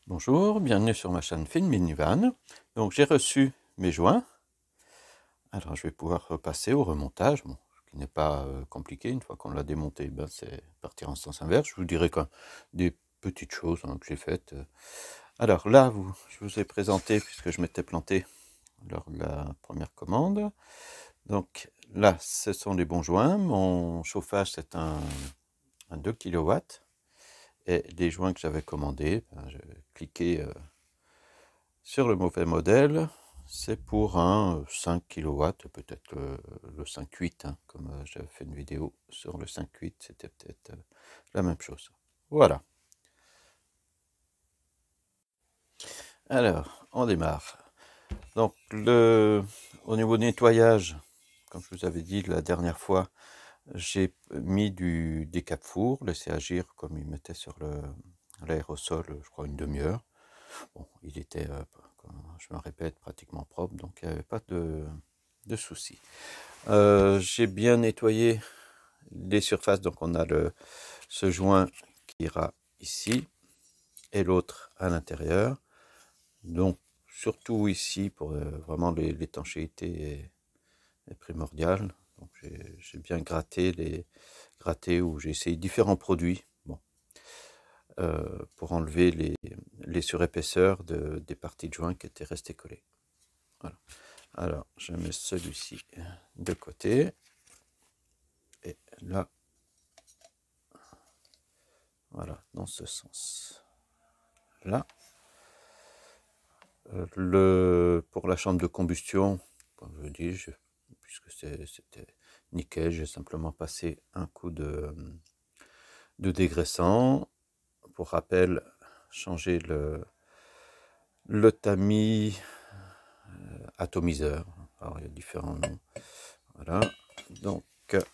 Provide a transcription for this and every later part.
Bonjour, bienvenue sur ma chaîne Film Minivan. Donc j'ai reçu mes joints. Alors je vais pouvoir passer au remontage, ce qui n'est pas compliqué. Une fois qu'on l'a démonté, c'est partir en sens inverse. Je vous dirai quand des petites choses que j'ai faites. Alors là, je vous ai présenté, puisque je m'étais planté lors de la première commande. Donc là, ce sont les bons joints. Mon chauffage, c'est un 2 kW. Et les joints que j'avais commandés, j'ai cliqué sur le mauvais modèle. C'est pour un 5 kW, peut-être le 5.8, comme j'avais fait une vidéo sur le 5.8, c'était peut-être la même chose. Voilà. Alors, on démarre. Donc, au niveau nettoyage, comme je vous avais dit la dernière fois, j'ai mis des cap-four, laissé agir comme il mettait sur l'aérosol, je crois une demi-heure. Bon, il était, je me répète, pratiquement propre, donc il n'y avait pas de soucis. J'ai bien nettoyé les surfaces, donc on a ce joint qui ira ici et l'autre à l'intérieur. Donc surtout ici pour vraiment l'étanchéité est primordiale. Donc j'ai bien gratté ou j'ai essayé différents produits pour enlever les surépaisseurs des parties de joint qui étaient restées collées. Voilà. Alors je mets celui-ci de côté et là. Voilà, dans ce sens-là. Pour la chambre de combustion, comme je dis, puisque c'était nickel, j'ai simplement passé un coup de dégraissant. Pour rappel, changer le tamis atomiseur. Alors, il y a différents noms. Voilà, donc ok.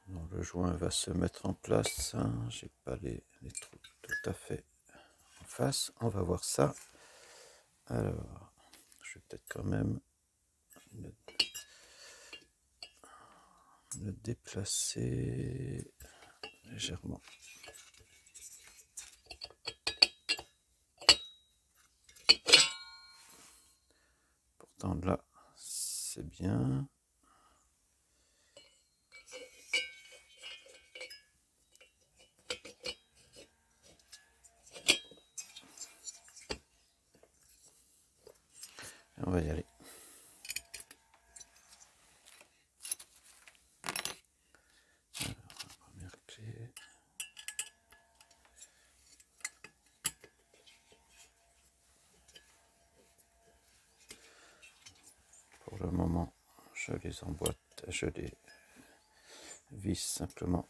Donc, le joint va se mettre en place. J'ai pas les trous tout à fait en face. On va voir ça. Alors, je vais peut-être quand même le déplacer légèrement. Pourtant là, c'est bien. On va y aller. Alors, première clé. Pour le moment, je les emboîte, je les visse simplement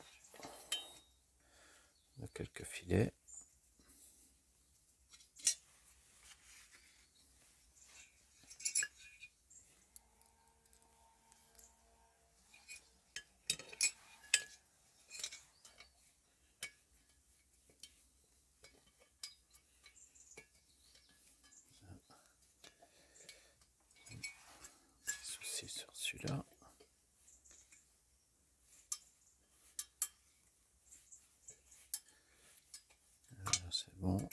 de quelques filets. Souci sur celui-là. C'est bon.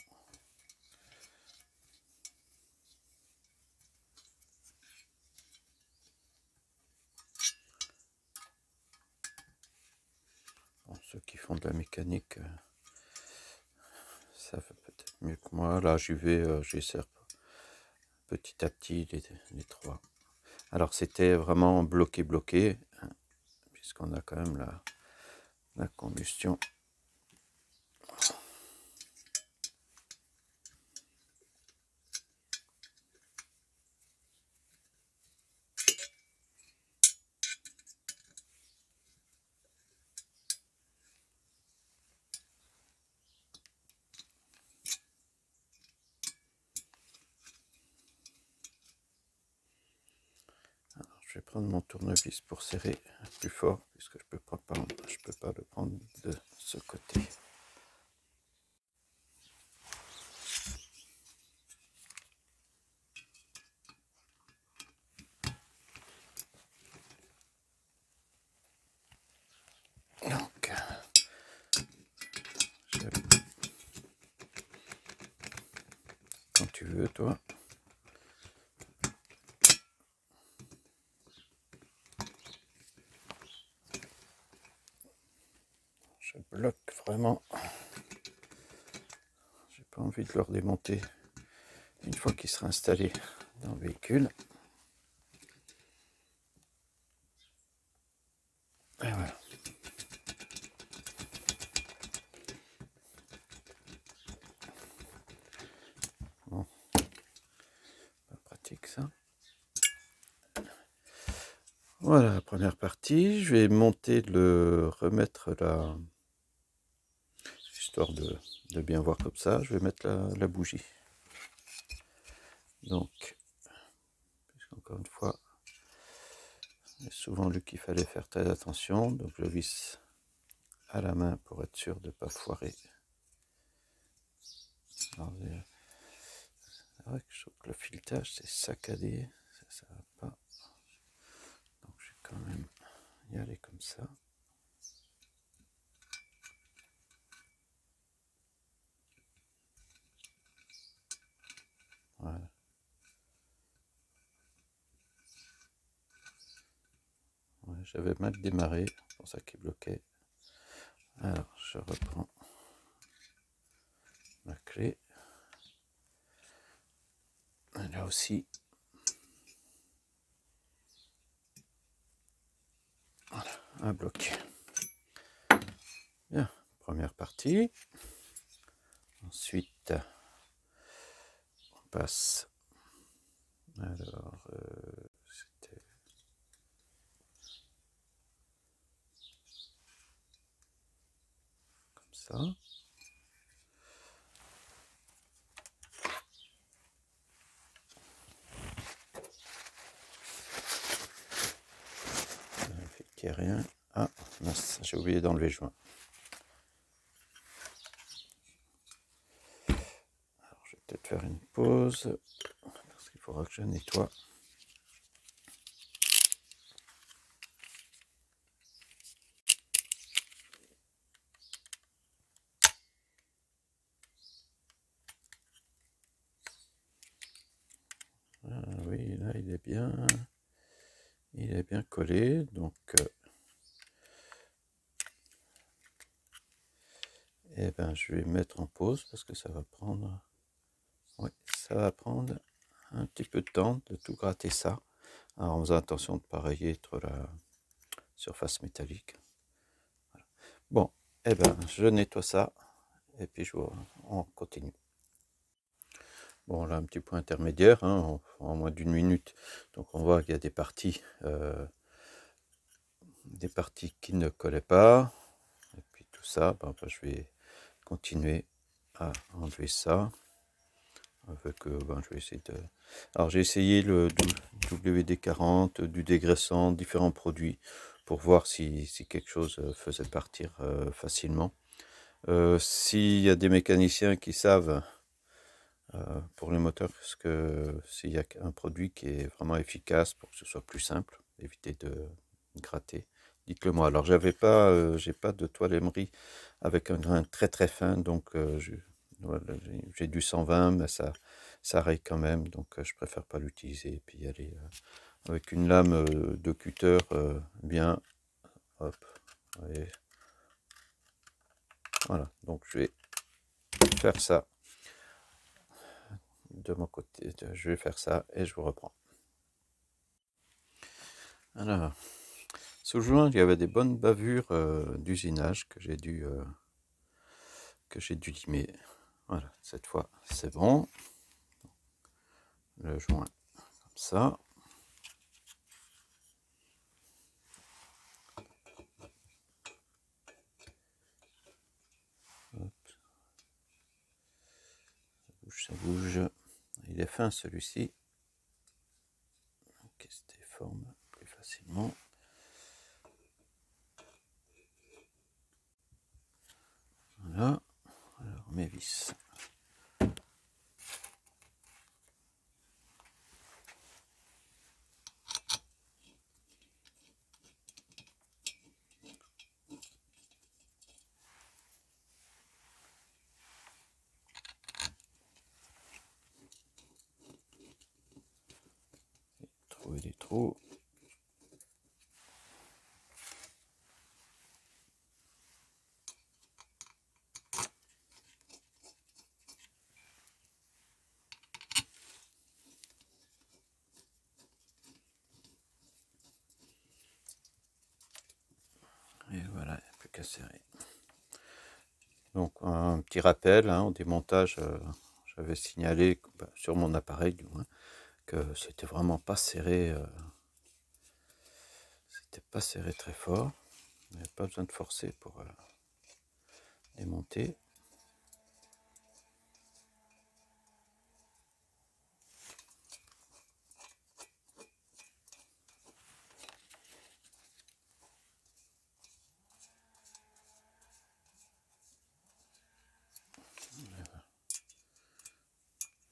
Bon, ceux qui font de la mécanique savent peut-être mieux que moi. Là, j'y vais, j'essaie petit à petit les trois. Alors, c'était vraiment bloqué, hein, puisqu'on a quand même la combustion. Je vais prendre mon tournevis pour serrer plus fort, puisque je peux pas le prendre de ce côté. veux, toi. Je bloque vraiment. J'ai pas envie de le redémonter une fois qu'il sera installé dans le véhicule. Et voilà. Bon, pas pratique ça. Voilà la première partie. Je vais monter, remettre la... Histoire de bien voir comme ça, je vais mettre la bougie. Donc, encore une fois, j'ai souvent lu qu'il fallait faire très attention. Donc je visse à la main pour être sûr de ne pas foirer. Alors, c'est vrai que je trouve que le filetage c'est saccadé, ça va pas. Donc je vais quand même y aller comme ça. Voilà. Ouais, j'avais mal démarré, c'est pour ça qu'il bloquait. Alors je reprends ma clé. Là aussi. Voilà, un bloc. Bien, première partie. Ensuite, on passe. Alors, c'était comme ça. Qu'il n'y ait rien. Ah, mince, j'ai oublié d'enlever le joint. Alors, je vais peut-être faire une pause, parce qu'il faudra que je nettoie. Ah, oui, là, il est bien collé, donc... eh ben, je vais mettre en pause, parce que ça va prendre... Oui, ça va prendre un petit peu de temps de tout gratter ça. Alors, en faisant attention de ne pas rayer trop la surface métallique. Voilà. Bon, eh ben, je nettoie ça, et puis on continue. Bon, là, un petit point intermédiaire, hein, en moins d'une minute. Donc, on voit qu'il y a des parties qui ne collaient pas. Et puis, tout ça, ben, je vais continuer à enlever ça. Avec, je vais essayer de... Alors, j'ai essayé le WD-40, du dégraissant, différents produits, pour voir si quelque chose faisait partir facilement. S'il y a des mécaniciens qui savent... pour les moteurs, parce que s'il y a un produit qui est vraiment efficace pour que ce soit plus simple, éviter de gratter, dites-le moi. Alors j'ai pas de toile émery avec un grain très très fin, donc voilà, j'ai du 120, mais ça raye quand même, donc je préfère pas l'utiliser et puis y aller avec une lame de cutter bien, hop, et voilà. Donc je vais faire ça. De mon côté, je vais faire ça et je vous reprends. Alors, sous joint, il y avait des bonnes bavures d'usinage que j'ai dû limer. Voilà, cette fois c'est bon. Le joint comme ça. Hop. Ça bouge. Il est fin celui-ci. Il se déforme plus facilement. Voilà. Alors mes vis. trou. Et voilà, il n'y a plus qu'à serrer. Donc un petit rappel, hein, au démontage, j'avais signalé sur mon appareil du moins que c'était vraiment pas serré, c'était pas serré très fort. Il n'y avait pas besoin de forcer pour démonter.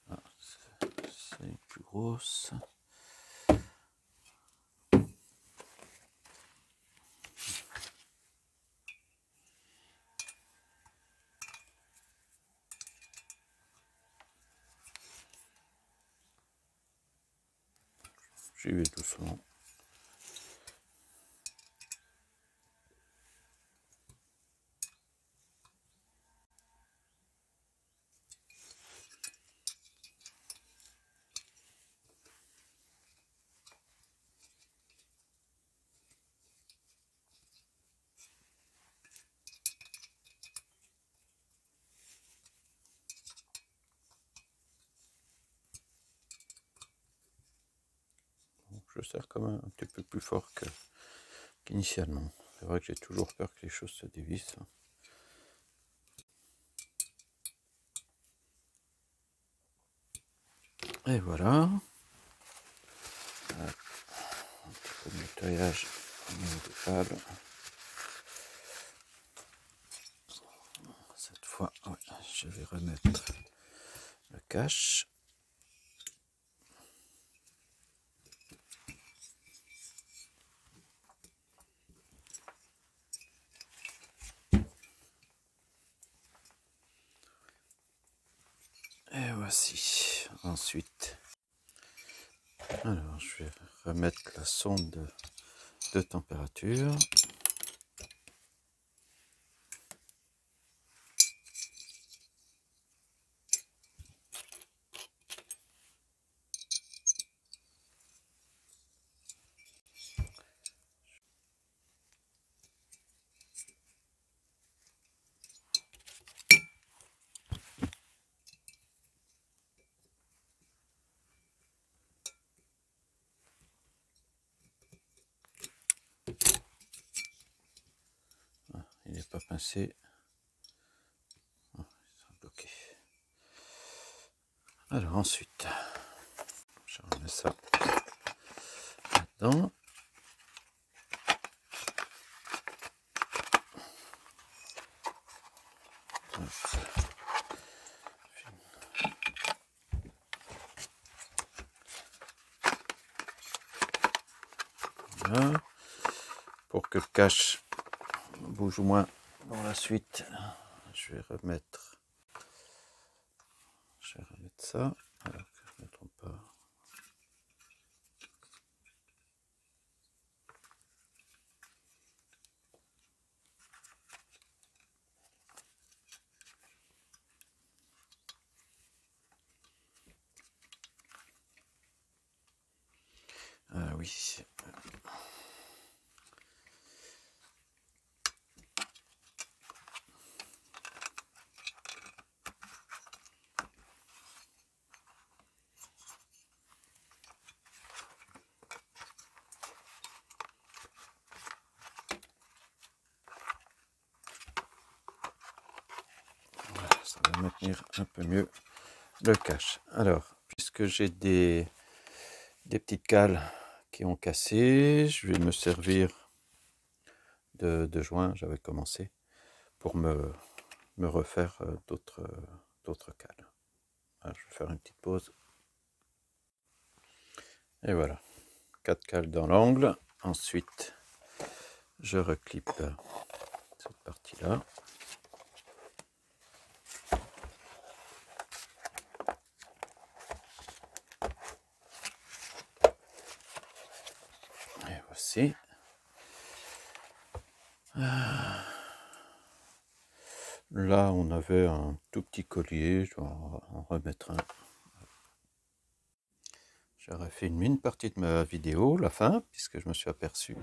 Ah, c'est plus grosse. J'y vais doucement. Je serre quand même un petit peu plus fort qu'initialement. C'est vrai que j'ai toujours peur que les choses se dévissent. Et voilà. Un petit peu de nettoyage au niveau des câbles. Cette fois, ouais, je vais remettre le cache. Et voici. Ensuite, alors je vais remettre la sonde de température. Il n'est pas pincé. Ah, ils sont bloqués. Alors ensuite, je remets ça là-dedans. Voilà. Pour que le cache bouge moins dans la suite, je vais remettre ça. Alors que je ne me trompe pas. Ah oui. Voilà, ça va maintenir un peu mieux le cache. Alors, puisque j'ai des petites cales qui ont cassé, je vais me servir de joints. J'avais commencé pour me refaire d'autres cales. Alors, je vais faire une petite pause. Et voilà, 4 cales dans l'angle. Ensuite, je reclipe cette partie-là. aussi. Là, on avait un tout petit collier, je vais en remettre un. J'aurais filmé une partie de ma vidéo, la fin, puisque je me suis aperçu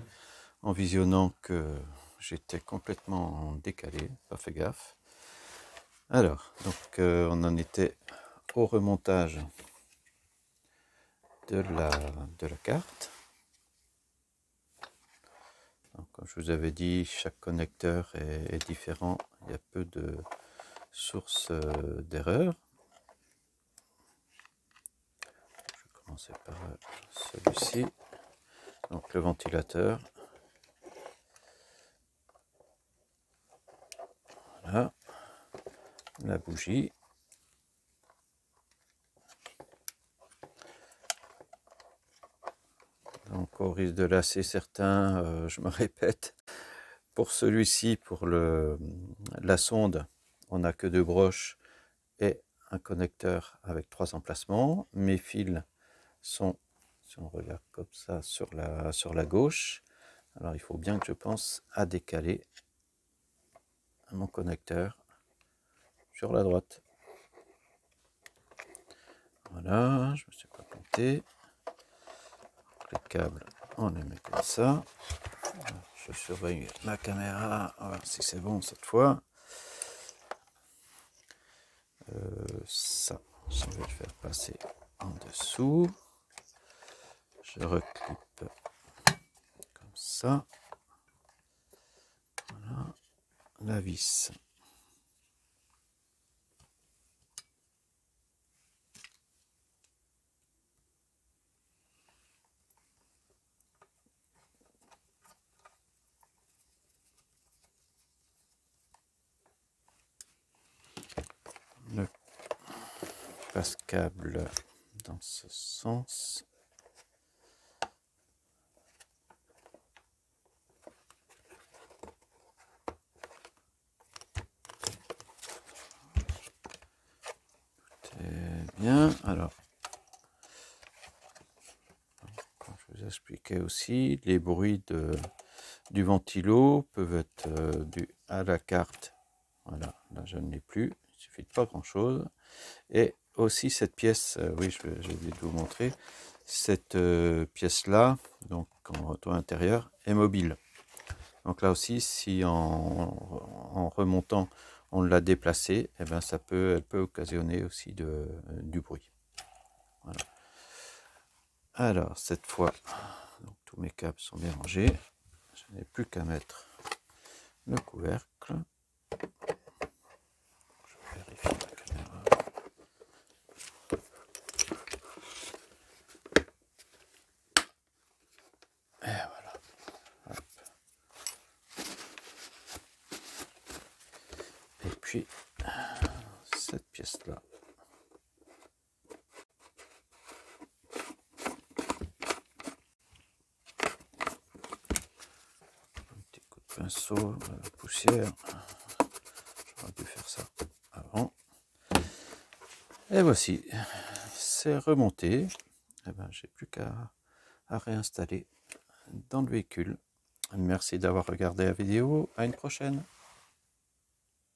en visionnant que j'étais complètement décalé, pas fait gaffe. Alors, donc on en était au remontage de la carte. Donc, comme je vous avais dit, chaque connecteur est différent, il y a peu de sources d'erreur. Je vais commencer par celui-ci, donc le ventilateur. Voilà, la bougie. Donc au risque de lasser certains, je me répète, pour celui-ci, pour la sonde, on n'a que 2 broches et un connecteur avec 3 emplacements. Mes fils sont, si on regarde comme ça, sur la gauche. Alors il faut bien que je pense à décaler mon connecteur sur la droite. Voilà, je ne me suis pas planté. Les câbles, on les met comme ça. Je surveille ma caméra, on va voir si c'est bon cette fois. Ça, je vais le faire passer en dessous. Je reclipe comme ça. Voilà, la vis. Le passe-câble dans ce sens. Bien, alors, comme je vous expliquais aussi, les bruits du ventilo peuvent être dus à la carte. Voilà, là je ne l'ai plus, il suffit de pas grand chose. Et aussi cette pièce, oui, j'ai oublié de vous montrer, cette pièce-là, donc en retour intérieur, est mobile. Donc là aussi, si en remontant, on l'a déplacée, eh ben elle peut occasionner aussi du bruit. Voilà. Alors, cette fois, donc, tous mes câbles sont bien rangés. Je n'ai plus qu'à mettre le couvercle. Je vérifie la caméra. Et voilà. Hop. Et puis, cette pièce-là. Pinceau, la poussière, j'aurais dû faire ça avant. Et voici, c'est remonté. Eh ben, j'ai plus qu'à réinstaller dans le véhicule. Merci d'avoir regardé la vidéo, à une prochaine.